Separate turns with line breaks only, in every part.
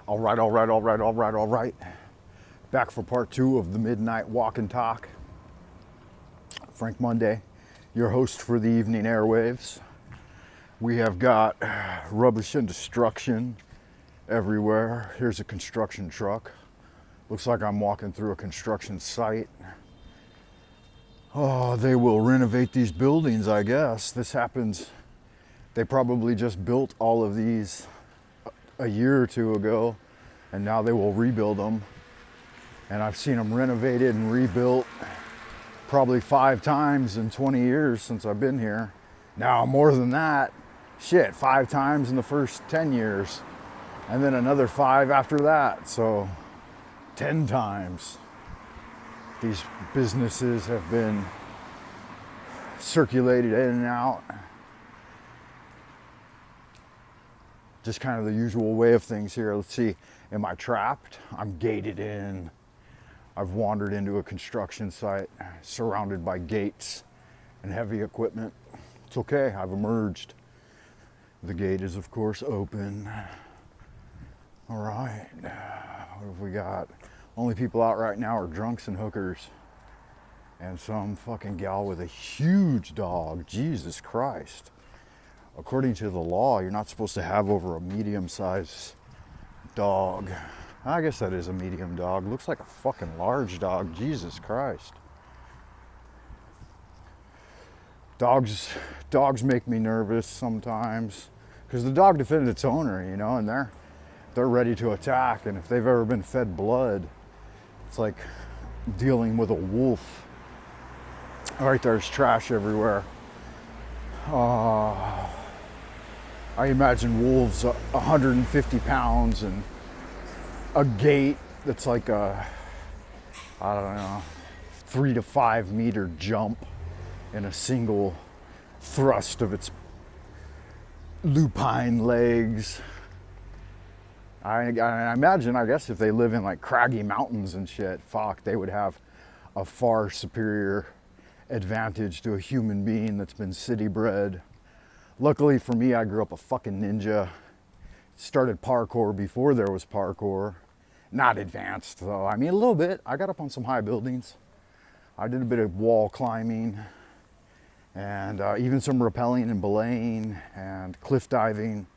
All right. Back for part 2 of the Midnight Walk and Talk. Frank Monday, your host for the evening airwaves. We have got rubbish and destruction everywhere. Here's a construction truck. Looks like I'm walking through a construction site. Oh, they will renovate these buildings, I guess. This happens. They probably just built all of these a year or two ago, and now they will rebuild them. And I've seen them renovated and rebuilt probably 5 times in 20 years since I've been here. Now more than that, 5 times in the first 10 years, and then another 5 after that, so 10 times. These businesses have been circulated in and out. Just kind of the usual way of things here. Let's see, am I trapped? I'm gated in. I've wandered into a construction site surrounded by gates and heavy equipment. It's okay, I've emerged. The gate is of course open. All right, what have we got? Only people out right now are drunks and hookers. And some fucking gal with a huge dog, Jesus Christ. According to the law, you're not supposed to have over a medium-sized dog. I guess that is a medium dog. Looks like a fucking large dog, Jesus Christ. Dogs make me nervous sometimes because the dog defended its owner, you know, and they're ready to attack. And if they've ever been fed blood, it's like dealing with a wolf. All right, there's trash everywhere. I imagine wolves 150 pounds and a gate that's like a, 3 to 5 meter jump in a single thrust of its lupine legs. I imagine, I guess if they live in like craggy mountains and shit, fuck, they would have a far superior advantage to a human being that's been city bred. Luckily for me, I grew up a fucking ninja. Started parkour before there was parkour. Not advanced though, I mean a little bit. I got up on some high buildings. I did a bit of wall climbing and even some rappelling and belaying and cliff diving.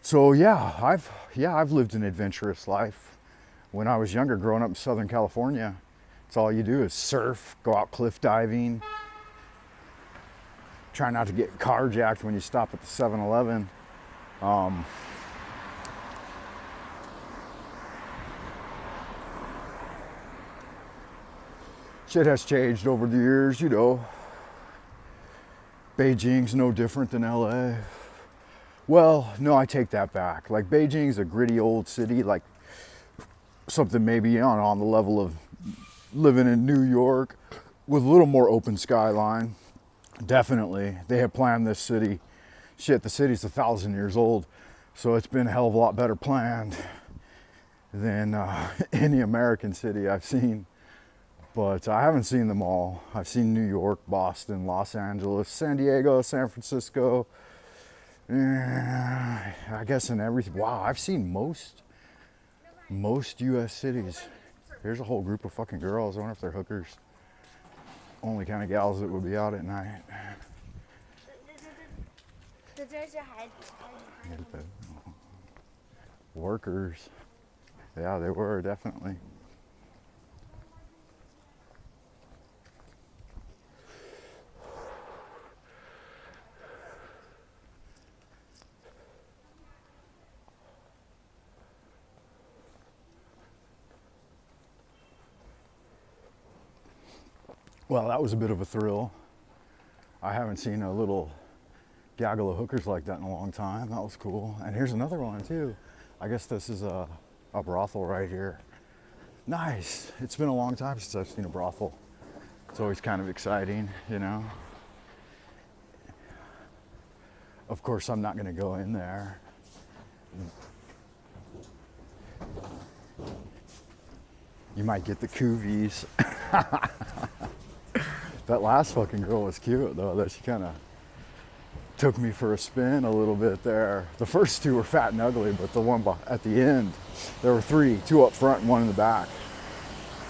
So yeah, I've lived an adventurous life. When I was younger, growing up in Southern California, it's all you do is surf, go out cliff diving. Try not to get carjacked when you stop at the 7-Eleven. Shit has changed over the years, you know. Beijing's no different than LA. Well, no, I take that back. Like Beijing's a gritty old city, like something maybe on the level of living in New York with a little more open skyline. Definitely, they have planned this city. Shit, the city's 1,000 years old, so it's been a hell of a lot better planned than any American city I've seen. But I haven't seen them all. I've seen New York, Boston, Los Angeles, San Diego, San Francisco. I guess in everything. Wow, I've seen most U.S. cities. Here's a whole group of fucking girls. I wonder if they're hookers. Only kind of gals that would be out at night. Workers. Yeah, they were, definitely. Well, that was a bit of a thrill. I haven't seen a little gaggle of hookers like that in a long time. That was cool. And here's another one too. I guess this is a brothel right here. Nice. It's been a long time since I've seen a brothel. It's always kind of exciting, you know. Of course, I'm not going to go in there. You might get the koovies. That last fucking girl was cute though. That she kind of took me for a spin a little bit there. The first two were fat and ugly, but the one at the end, there were three, two up front and one in the back.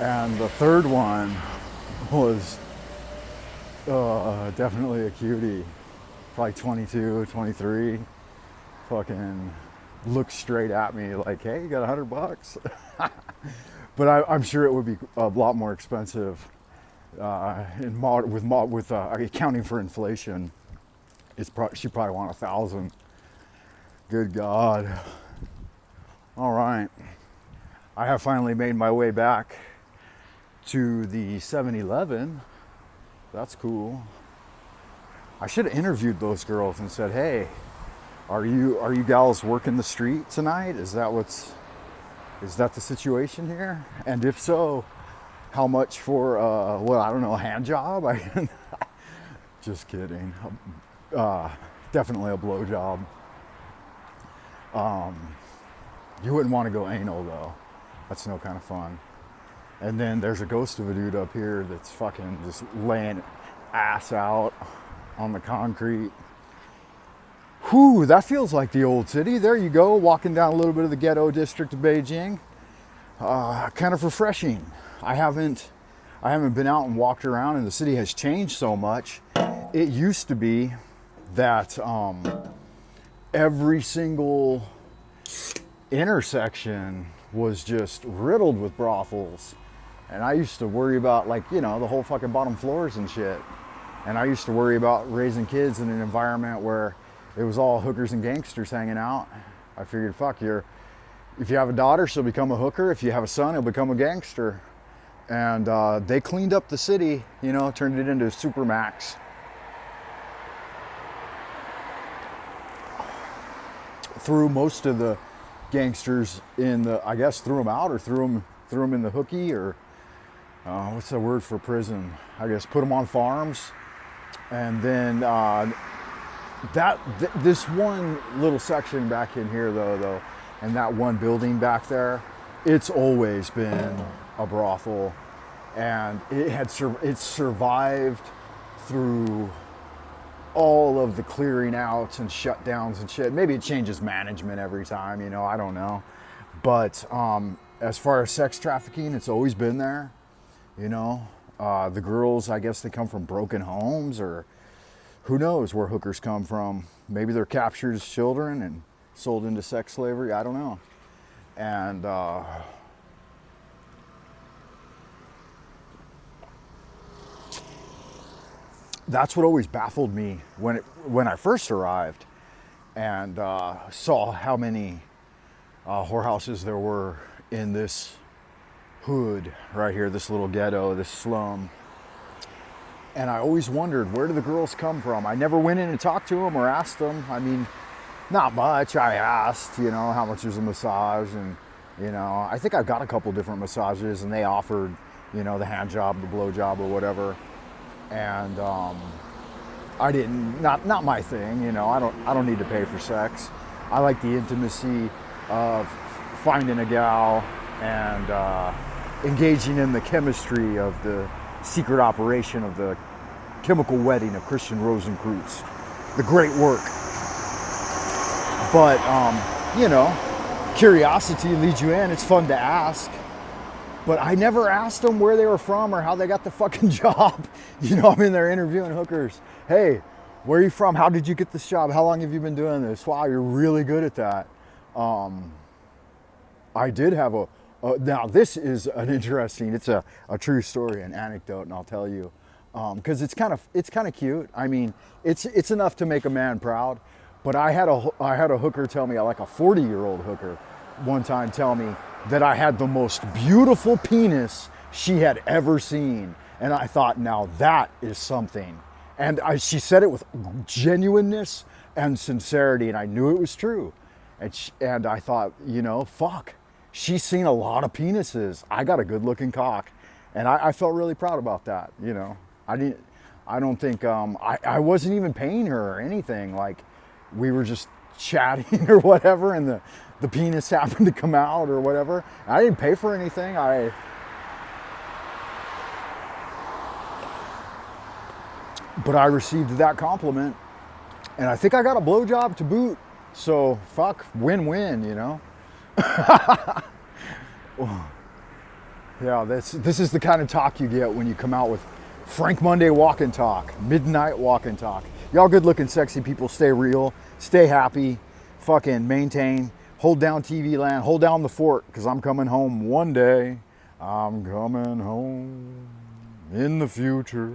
And the third one was definitely a cutie, probably 22, 23, fucking looked straight at me like, hey, you got $100? But I'm sure it would be a lot more expensive with accounting for inflation. She probably want 1,000. Good God. All right. I have finally made my way back to the 7-Eleven. That's cool. I should have interviewed those girls and said, hey, are you gals working the street tonight? Is that the situation here? And if so, how much for a hand job? Just kidding. Definitely a blow job. You wouldn't want to go anal though. That's no kind of fun. And then there's a ghost of a dude up here that's fucking just laying ass out on the concrete. Whew, that feels like the old city. There you go, walking down a little bit of the ghetto district of Beijing. Kind of refreshing. I haven't been out and walked around, and the city has changed so much. It used to be that every single intersection was just riddled with brothels. And I used to worry about, the whole fucking bottom floors and shit. And I used to worry about raising kids in an environment where it was all hookers and gangsters hanging out. I figured, if you have a daughter, she'll become a hooker. If you have a son, he'll become a gangster. And they cleaned up the city, turned it into a supermax. Threw most of the gangsters in threw them out, or threw them in the hooky, or what's the word for prison? I guess put them on farms. And then this one little section back in here though, and that one building back there, it's always been a brothel, and it's survived through all of the clearing outs and shutdowns and shit. Maybe it changes management every time, I don't know. But as far as sex trafficking, it's always been there, The girls, I guess they come from broken homes, or who knows where hookers come from. Maybe they're captured as children and sold into sex slavery, I don't know. And that's what always baffled me when I first arrived and saw how many whorehouses there were in this hood right here, this little ghetto, this slum. And I always wondered, where do the girls come from? I never went in and talked to them or asked them. I mean, not much. I asked, how much is a massage, and I think I got a couple different massages, and they offered, the hand job, the blow job, or whatever. And I didn't, not my thing, I don't need to pay for sex. I like the intimacy of finding a gal and engaging in the chemistry of the secret operation of the chemical wedding of Christian Rosenkreutz. The great work. But, curiosity leads you in. It's fun to ask. But I never asked them where they were from or how they got the fucking job. I'm in there interviewing hookers. Hey, where are you from? How did you get this job? How long have you been doing this? Wow, you're really good at that. I did have now this is an interesting, it's a true story, an anecdote, and I'll tell you. Because it's kind of cute. I mean, it's enough to make a man proud. But I had a hooker tell me, like a 40-year-old hooker, one time tell me that I had the most beautiful penis she had ever seen. And I thought, now that is something. And she said it with genuineness and sincerity, and I knew it was true. And I thought, fuck, she's seen a lot of penises. I got a good-looking cock. And I felt really proud about that, I don't think, I wasn't even paying her or anything. Like, we were just chatting or whatever, and the penis happened to come out or whatever. I didn't pay for anything. But I received that compliment, And I think I got a blowjob to boot. So fuck, win-win, you know? Yeah, this is the kind of talk you get when you come out with Frank Monday walk and talk, midnight walk and talk. Y'all good looking sexy people, stay real, stay happy, fucking maintain, hold down TV land, hold down the fort, because I'm coming home one day. I'm coming home in the future.